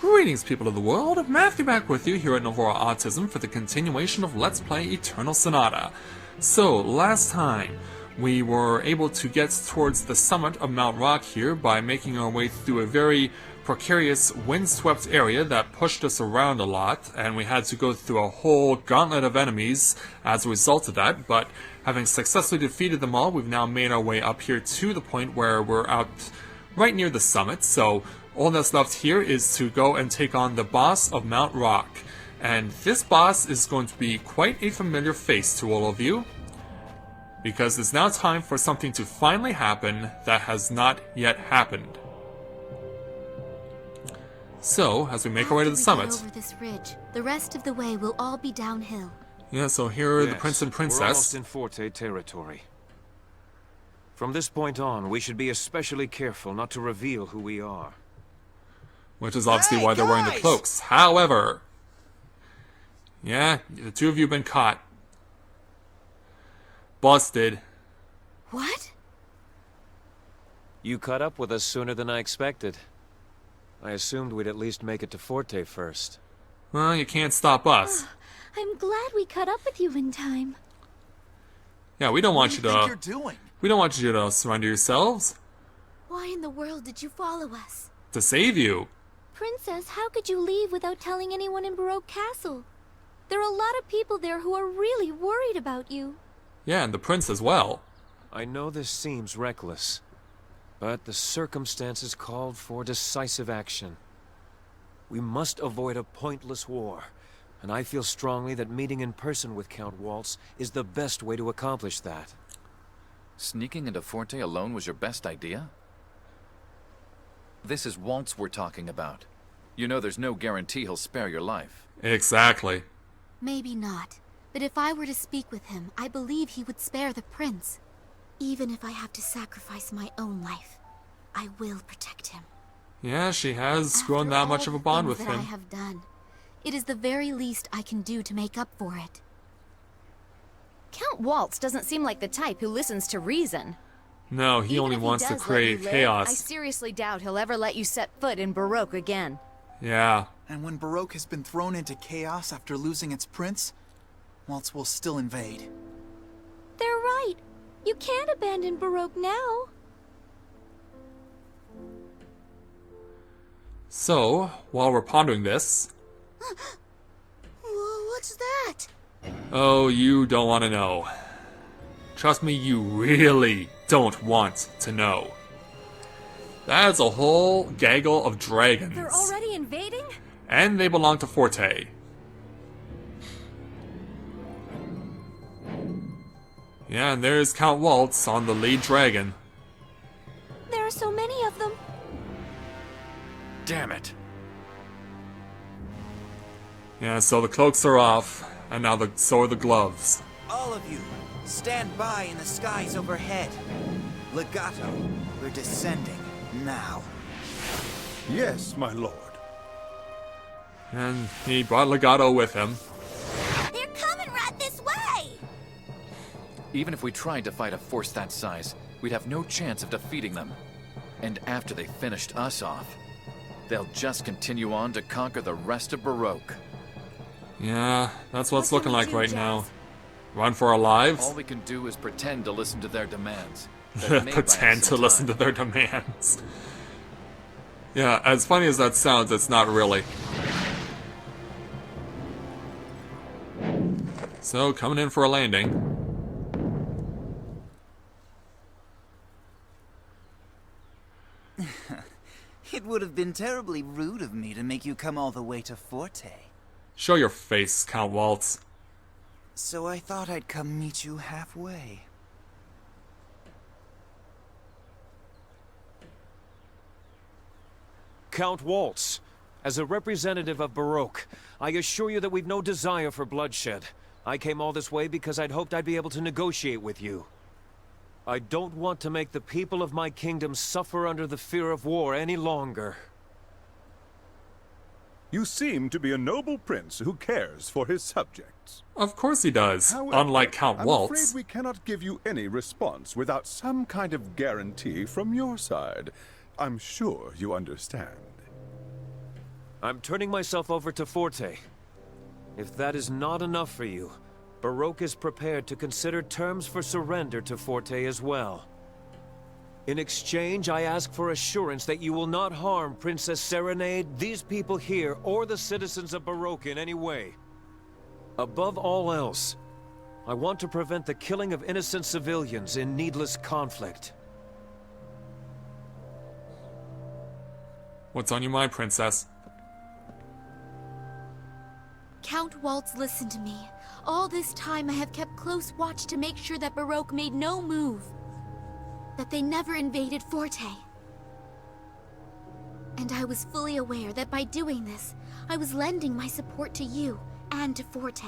Greetings, people of the world. Matthew back with you here at Novora Autism for the continuation of Let's Play Eternal Sonata. So, last time, we were able to get towards the summit of Mount Rock here by making our way through a very precarious, windswept area that pushed us around a lot, and we had to go through a whole gauntlet of enemies as a result of that, but having successfully defeated them all, we've now made our way up here to the point where we're out right near the summit, so all that's left here is to go and take on the boss of Mount Rock. And this boss is going to be quite a familiar face to all of you, because it's now time for something to finally happen that has not yet happened. So, as we make our way to the summit, over this ridge, the rest of the way will all be downhill. Yeah, so here are the prince and princess. We're almost in Forte territory. From this point on, we should be especially careful not to reveal who we are. Which is obviously why they're wearing the cloaks. However, yeah, the two of you have been caught. Busted. What? You caught up with us sooner than I expected. I assumed we'd at least make it to Forte first. Well, you can't stop us. I'm glad we caught up with you in time. Yeah, we don't want you to... What do you think you're doing? We don't want you to surrender yourselves. Why in the world did you follow us? To save you. Princess, how could you leave without telling anyone in Baroque Castle? There are a lot of people there who are really worried about you. Yeah, and the prince as well. I know this seems reckless, but the circumstances called for decisive action. We must avoid a pointless war, and I feel strongly that meeting in person with Count Waltz is the best way to accomplish that. Sneaking into Forte alone was your best idea? This is Waltz we're talking about. You know there's no guarantee he'll spare your life. Exactly. Maybe not. But if I were to speak with him, I believe he would spare the prince. Even if I have to sacrifice my own life, I will protect him. Yeah, she has grown that much of a bond with him. I have done. It is the very least I can do to make up for it. Count Waltz doesn't seem like the type who listens to reason. No, he only wants to create chaos. I seriously doubt he'll ever let you set foot in Baroque again. Yeah. And when Baroque has been thrown into chaos after losing its prince, Waltz will still invade. They're right. You can't abandon Baroque now. So, while we're pondering this... What's that? Oh, you don't want to know. Trust me, you really don't want to know. That's a whole gaggle of dragons. They're already invading? And they belong to Forte. Yeah, and there's Count Waltz on the lead dragon. There are so many of them. Damn it. Yeah, so the cloaks are off, and now so are the gloves. All of you, stand by in the skies overhead. Legato, we're descending now. Yes, my lord. And he brought Legato with him. They're coming right this way! Even if we tried to fight a force that size, we'd have no chance of defeating them. And after they finished us off, they'll just continue on to conquer the rest of Baroque. Yeah, that's what it's looking like right now. Run for our lives? All we can do is pretend to listen to their demands. That may buy us Pretend to some listen to time. their demands. Yeah, as funny as that sounds, it's not really. So, coming in for a landing. It would have been terribly rude of me to make you come all the way to Forte. Show your face, Count Waltz. So I thought I'd come meet you halfway. Count Waltz, as a representative of Baroque, I assure you that we've no desire for bloodshed. I came all this way because I'd hoped I'd be able to negotiate with you. I don't want to make the people of my kingdom suffer under the fear of war any longer. You seem to be a noble prince who cares for his subjects. Of course he does, However, unlike Count I'm Waltz. afraid we cannot give you any response without some kind of guarantee from your side. I'm sure you understand. I'm turning myself over to Forte. If that is not enough for you, Baroque is prepared to consider terms for surrender to Forte as well. In exchange, I ask for assurance that you will not harm Princess Serenade, these people here, or the citizens of Baroque in any way. Above all else, I want to prevent the killing of innocent civilians in needless conflict. What's on your mind, Princess? Count Waltz, listen to me. All this time I have kept close watch to make sure that Baroque made no move. That they never invaded Forte. And I was fully aware that by doing this, I was lending my support to you and to Forte.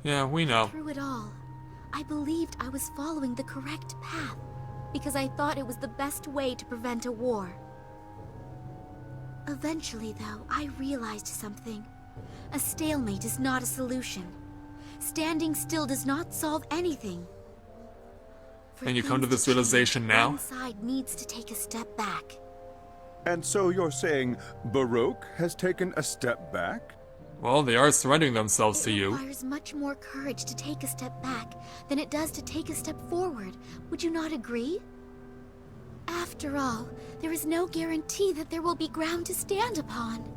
Yeah, we know. Through it all, I believed I was following the correct path, because I thought it was the best way to prevent a war. Eventually, though, I realized something. A stalemate is not a solution. Standing still does not solve anything. And you come to this realization now? One side needs to take a step back. And so you're saying Baroque has taken a step back? Well, they are surrendering themselves to It you. requires much more courage to take a step back than it does to take a step forward. Would you not agree? After all, there is no guarantee that there will be ground to stand upon.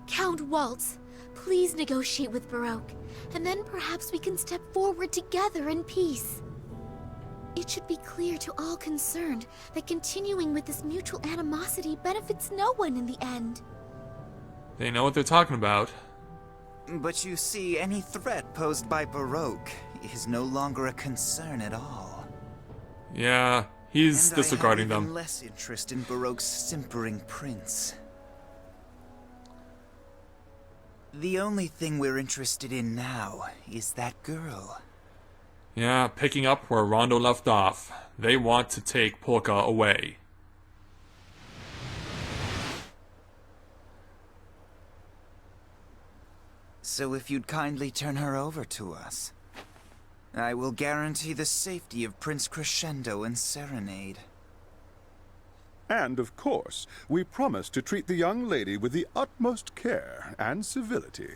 Count Waltz, please negotiate with Baroque, and then perhaps we can step forward together in peace. It should be clear to all concerned that continuing with this mutual animosity benefits no one in the end. They know what they're talking about. But you see, any threat posed by Baroque is no longer a concern at all. Yeah, he's And disregarding I have even them. less interest in Baroque's simpering prince. The only thing we're interested in now is that girl. Yeah, picking up where Rondo left off. They want to take Polka away. So if you'd kindly turn her over to us, I will guarantee the safety of Prince Crescendo and Serenade. And, of course, we promise to treat the young lady with the utmost care and civility.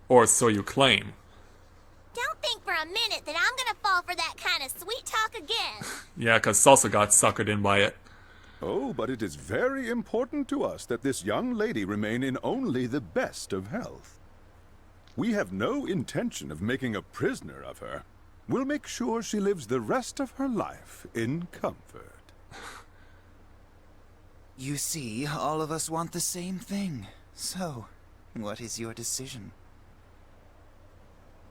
Or so you claim. Don't think for a minute that I'm gonna fall for that kind of sweet talk again. Yeah, 'cause Salsa got suckered in by it. Oh, but it is very important to us that this young lady remain in only the best of health. We have no intention of making a prisoner of her. We'll make sure she lives the rest of her life in comfort. You see, all of us want the same thing. So, what is your decision?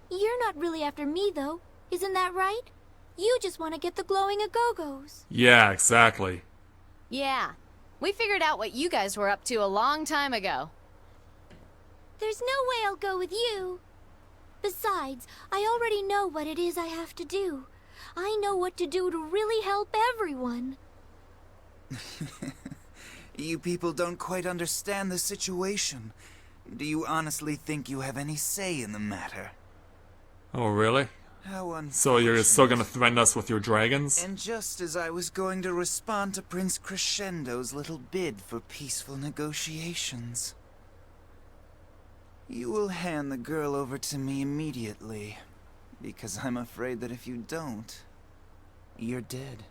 You're not really after me, though. Isn't that right? You just want to get the glowing a-go-go's. Yeah, exactly. Yeah, we figured out what you guys were up to a long time ago. There's no way I'll go with you. Besides, I already know what it is I have to do. I know what to do to really help everyone. You people don't quite understand the situation. Do you honestly think you have any say in the matter? Oh, really? How unfortunate. So you're still gonna threaten us with your dragons? And just as I was going to respond to Prince Crescendo's little bid for peaceful negotiations, you will hand the girl over to me immediately, because I'm afraid that if you don't, you're dead.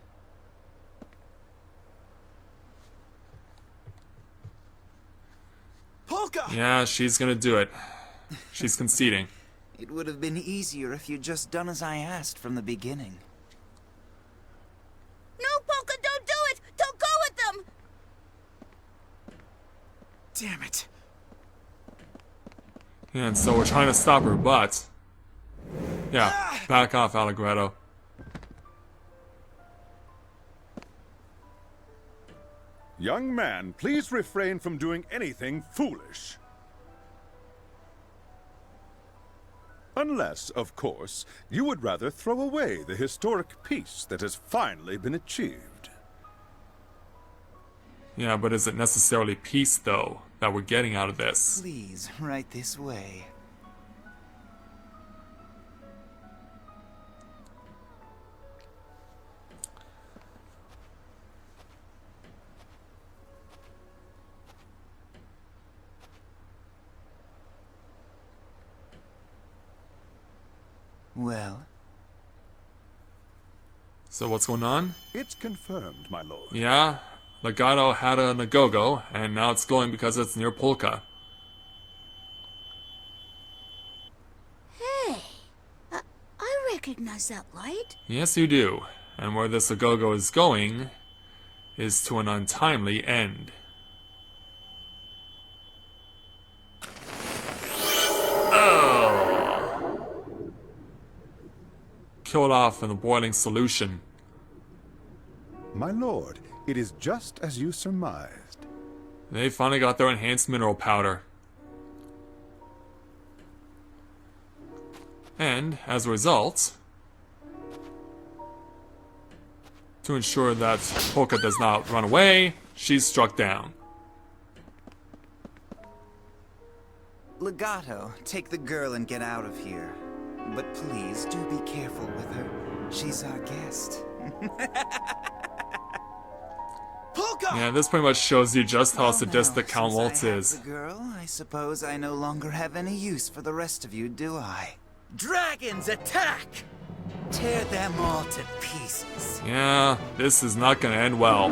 Polka! Yeah, she's gonna do it. She's conceding. It would have been easier if you'd just done as I asked from the beginning. No, Polka, don't do it! Don't go with them! Damn it. Yeah, and so we're trying to stop her, but... Yeah, back off, Allegretto. Young man, please refrain from doing anything foolish. Unless, of course, you would rather throw away the historic peace that has finally been achieved. Yeah, but is it necessarily peace, though, that we're getting out of this? Please, right this way. Well, So what's going on? It's confirmed, my lord. Yeah, Legato had a Nagogo, and now it's glowing because it's near Polka. Hey, I recognize that light. Yes, you do. And where this Agogo is going is to an untimely end. Oh! Killed off in the boiling solution. My lord, it is just as you surmised. They finally got their enhanced mineral powder. And, as a result, to ensure that Polka does not run away, she's struck down. Legato, take the girl and get out of here. But please, do be careful with her. She's our guest. Polka! Yeah, this pretty much shows you just how sadistic Now, Count since Waltz I have is. the girl, I suppose I no longer have any use for the rest of you, do I? Dragons, attack! Tear them all to pieces. Yeah, this is not gonna end well.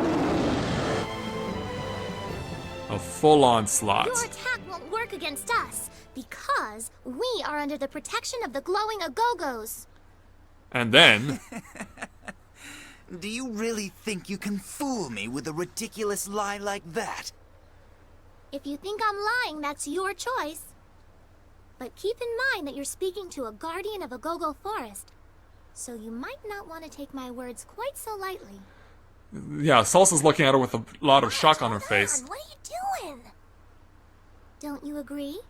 A full onslaught. Your attack won't work against us because we are under the protection of the glowing Agogos. And then, Do you really think you can fool me with a ridiculous lie like that? If you think I'm lying, that's your choice. But keep in mind that you're speaking to a guardian of Agogo Forest, so you might not want to take my words quite so lightly. yeah, Salsa's looking at her with a lot of shock on her face. What are you doing? Don't you agree,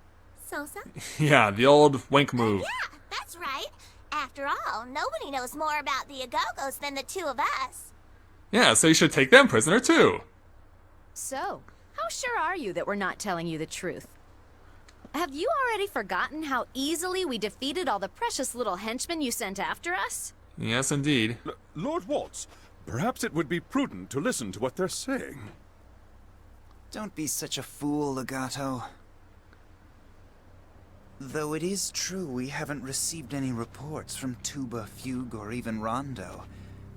Sosa? Yeah, the old wink move. Yeah, that's right. After all, nobody knows more about the Agogos than the two of us. Yeah, so you should take them prisoner too. So, how sure are you that we're not telling you the truth? Have you already forgotten how easily we defeated all the precious little henchmen you sent after us? Yes, indeed. Lord Waltz, perhaps it would be prudent to listen to what they're saying. Don't be such a fool, Legato. Though it is true we haven't received any reports from Tuba, Fugue, or even Rondo.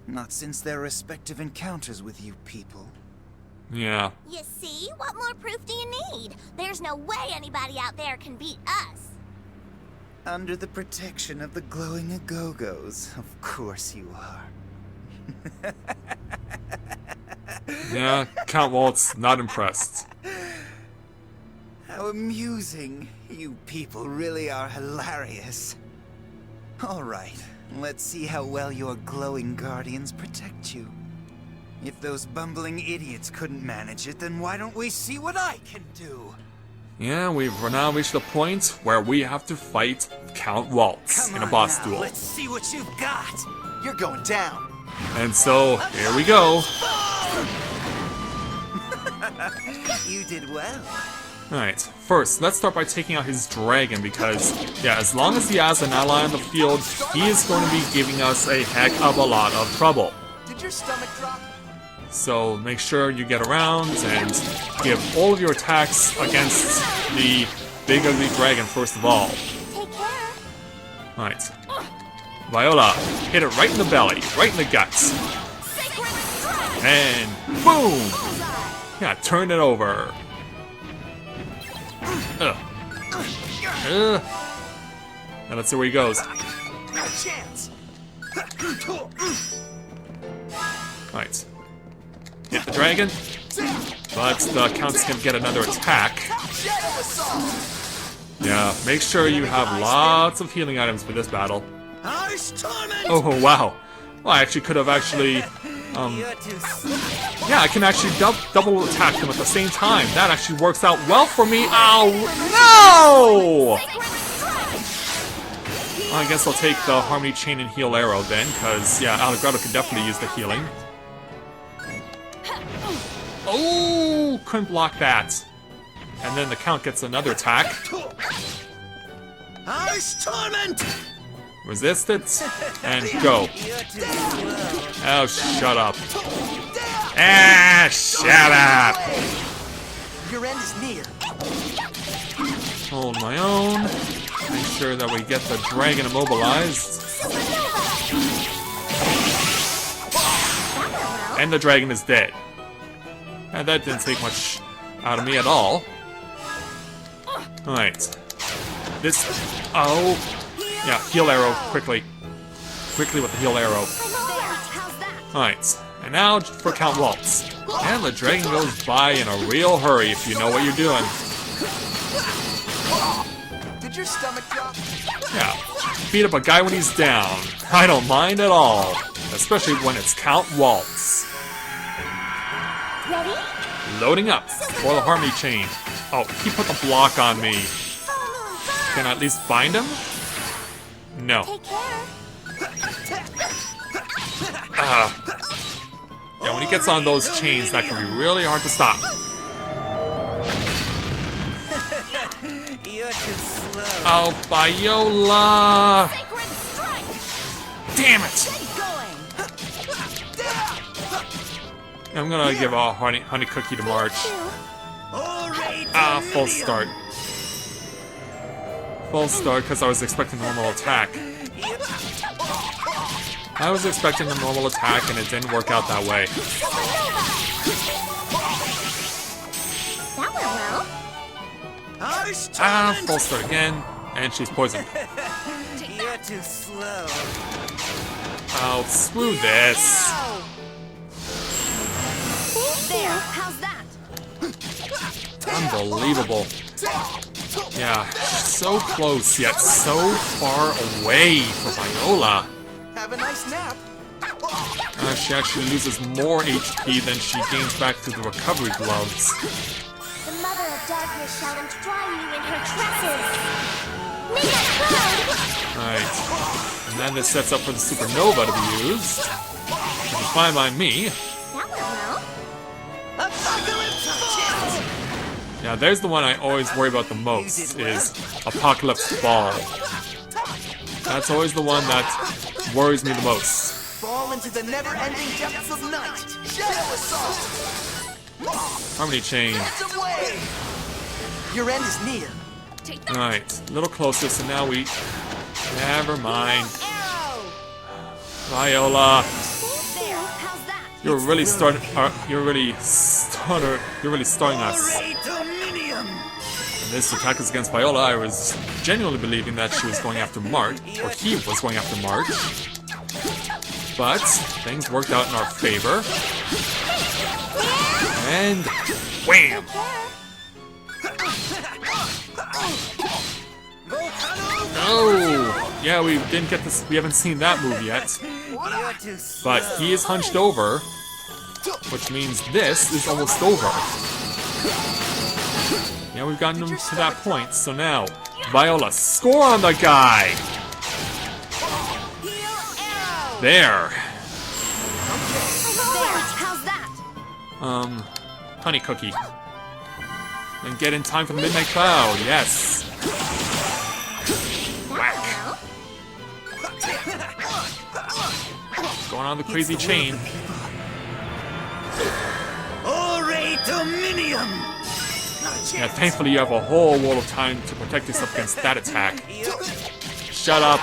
Not since their respective encounters with you people. Yeah. You see? What more proof do you need? There's no way anybody out there can beat us. Under the protection of the glowing Agogos, of course you are. Yeah, Count Waltz, not impressed. How amusing. You people really are hilarious. All right, let's see how well your glowing guardians protect you. If those bumbling idiots couldn't manage it, then why don't we see what I can do? Yeah, we've now reached the point where we have to fight Count Waltz Come in a on boss now, duel. let's see what you've got. You're going down. And so, here we go. You did well. Alright, first, let's start by taking out his dragon because, yeah, as long as he has an ally on the field, he is going to be giving us a heck of a lot of trouble. Did your stomach drop? So make sure you get around and give all of your attacks against the big ugly dragon first of all. Take care. Alright. Viola, hit it right in the belly, right in the guts. And boom! Yeah, turn it over. Now let's see where he goes. No chance. Alright. Hit the dragon. But the Count's gonna get another attack. Yeah, make sure you have lots of healing items for this battle. Oh, wow. Well, I actually could have actually... yeah, I can actually double attack them at the same time. That actually works out well for me. Ow! No! I guess I'll take the Harmony Chain and Heal Arrow then, because, yeah, Allegrado could definitely use the healing. Oh! Couldn't block that. And then the Count gets another attack. Ice Torment! Resist it, and go. Oh, shut up. Ah, shut up! Your end is near. hold my own. Make sure that we get the dragon immobilized. And the dragon is dead. And that didn't take much out of me at all. Alright. This... Oh! Yeah, heal arrow, quickly. Quickly with the heal arrow. Alright. And now for Count Waltz. And the dragon goes by in a real hurry if you know what you're doing. Did your stomach drop? Yeah. Beat up a guy when he's down. I don't mind at all. Especially when it's Count Waltz. Ready? Loading up for the Harmony Chain. Oh, he put the block on me. Can I at least bind him? No. Take care. Yeah, when he gets on those chains, that can be really hard to stop. You're too slow. Oh, Viola! Damn it! I'm gonna give a honey cookie to March. Full start. Full start because I was expecting normal attack. I was expecting a normal attack and it didn't work out that way. That went well. Full start again, and she's poisoned. You're too slow. Oh, screw this. There, how's that? Unbelievable. Yeah, so close yet so far away for Viola. Have a nice nap. She actually loses more HP than she gains back through the recovery gloves. The Mother of Darkness shall entwine you in her tresses. Make us proud. Alright. And then this sets up for the supernova to be used. Which is fine by me. That went well. Yeah, there's the one I always worry about the most, is Apocalypse Ball. That's always the one that worries me the most. Fall into the never-ending depths of night. Shadow assault. Harmony Chain. Hands away. Your end is near. Alright, a little closer, so now we... Never mind. Viola. There, how's that? You're really starting us. And this attack is against Viola. I was genuinely believing that she was going after March, or he was going after March. But things worked out in our favor. And wham! Oh, yeah, we didn't get this. We haven't seen that move yet. But he is hunched over, which means this is almost over. Yeah, we've gotten him to that point. So now, Viola, score on the guy. There. How's that? Honey cookie. And get in time for the Midnight Cloud. Yes. Whack. Going on the crazy chain. Yeah, thankfully you have a whole world of time to protect yourself against that attack. Shut up,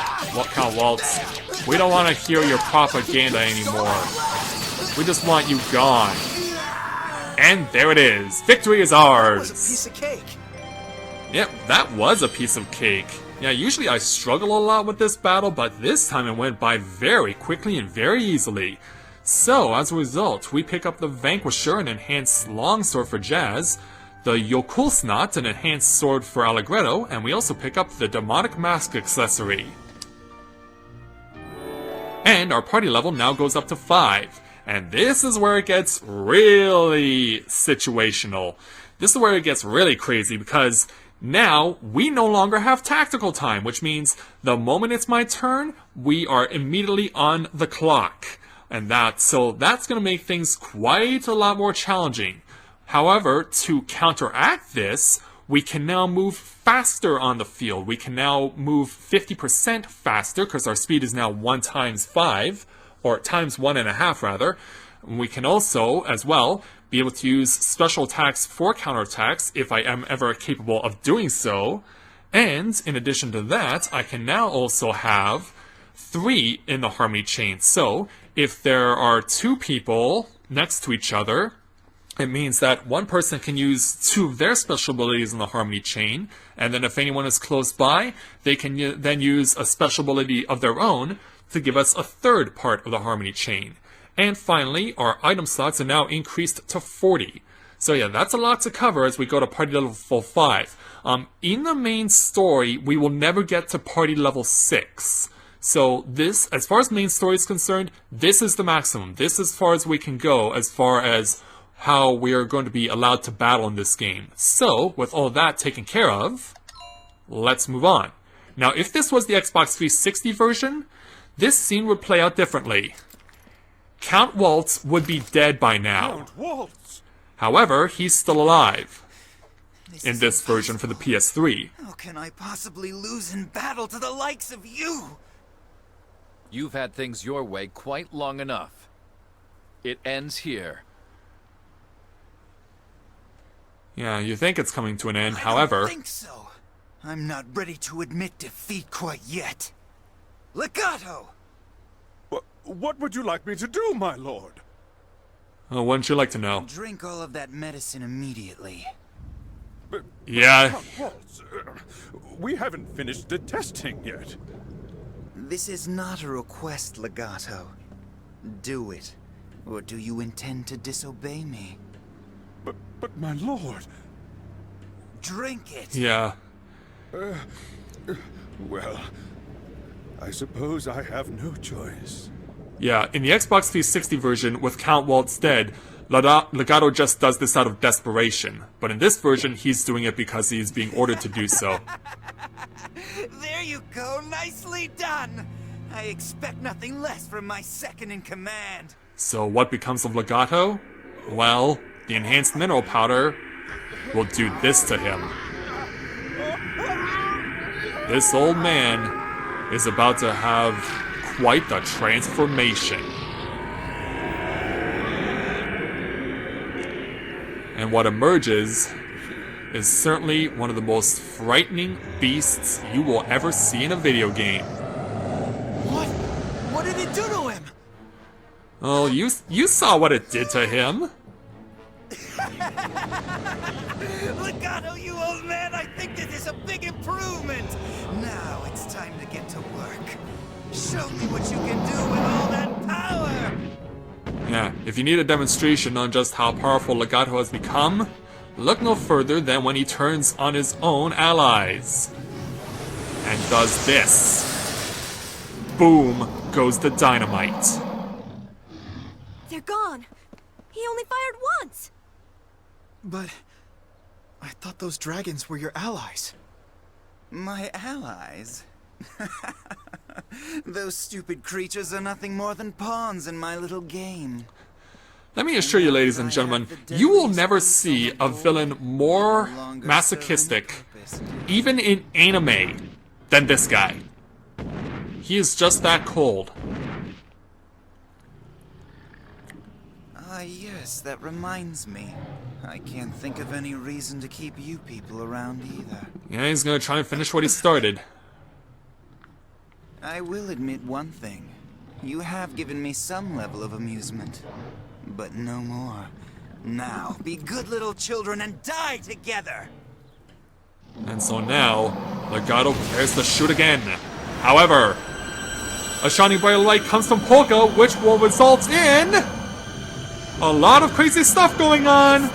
Count Waltz. We don't want to hear your propaganda anymore. We just want you gone. And there it is. Victory is ours. That was a piece of cake. Yep, that was a piece of cake. Yeah, usually I struggle a lot with this battle, but this time it went by very quickly and very easily. So, as a result, we pick up the Vanquisher, an enhanced longsword for Jazz, the Yokulsnot, an enhanced sword for Allegretto, and we also pick up the Demonic Mask accessory. And our party level now goes up to 5. And this is where it gets really situational. This is where it gets really crazy because now we no longer have tactical time, which means the moment it's my turn, we are immediately on the clock. And that's going to make things quite a lot more challenging. However, to counteract this, we can now move faster on the field. We can now move 50% faster because our speed is now 1 times 5, or times 1.5 rather. We can also, as well, be able to use special attacks for counterattacks if I am ever capable of doing so. And in addition to that, I can now also have 3 in the harmony chain. So if there are 2 people next to each other, it means that one person can use 2 of their special abilities in the harmony chain, and then if anyone is close by, they can then use a special ability of their own to give us a 3rd part of the harmony chain. And finally, our item slots are now increased to 40. So yeah, that's a lot to cover as we go to party level 5. In the main story, we will never get to party level 6. So this, as far as main story is concerned, this is the maximum. This is as far as we can go as far as how we are going to be allowed to battle in this game. So, with all that taken care of, let's move on. Now, if this was the Xbox 360 version, this scene would play out differently. Count Waltz would be dead by now. Count Waltz! However, he's still alive in this version for the PS3. How can I possibly lose in battle to the likes of you? You've had things your way quite long enough. It ends here. Yeah, you think it's coming to an end, I however... don't think so. I'm not ready to admit defeat quite yet. Legato! What would you like me to do, my lord? Wouldn't you like to know? Drink all of that medicine immediately. Yeah. Count Waltz, we haven't finished the testing yet. This is not a request, Legato. Do it. Or do you intend to disobey me? But my lord... Drink it! Yeah. Well, I suppose I have no choice. Yeah, in the Xbox 360 version, with Count Waltz dead, Legato just does this out of desperation. But in this version, he's doing it because he's being ordered to do so. There you go, nicely done! I expect nothing less from my second in command. So what becomes of Legato? Well, the enhanced mineral powder will do this to him. This old man is about to have quite the transformation. And what emerges is certainly one of the most frightening beasts you will ever see in a video game. What? What did it do to him? Oh, you saw what it did to him. Legato, you old man, I think this is a big improvement. Now it's time to get to work. Show me what you can do with all that power. Yeah, if you need a demonstration on just how powerful Legato has become, look no further than when he turns on his own allies. And does this. Boom goes the dynamite. They're gone. He only fired once. But I thought those dragons were your allies. My allies? Those stupid creatures are nothing more than pawns in my little game. Let me assure you, ladies and gentlemen, you will never see a villain more masochistic, even in anime, than this guy. He is just that cold. Ah, yes, that reminds me. I can't think of any reason to keep you people around either. Yeah, he's gonna try and finish what he started. I will admit one thing. You have given me some level of amusement. But no more. Now, be good little children and die together! And so now, Legato prepares to shoot again. However, a shining bright light comes from Polka, which will result in a lot of crazy stuff going on.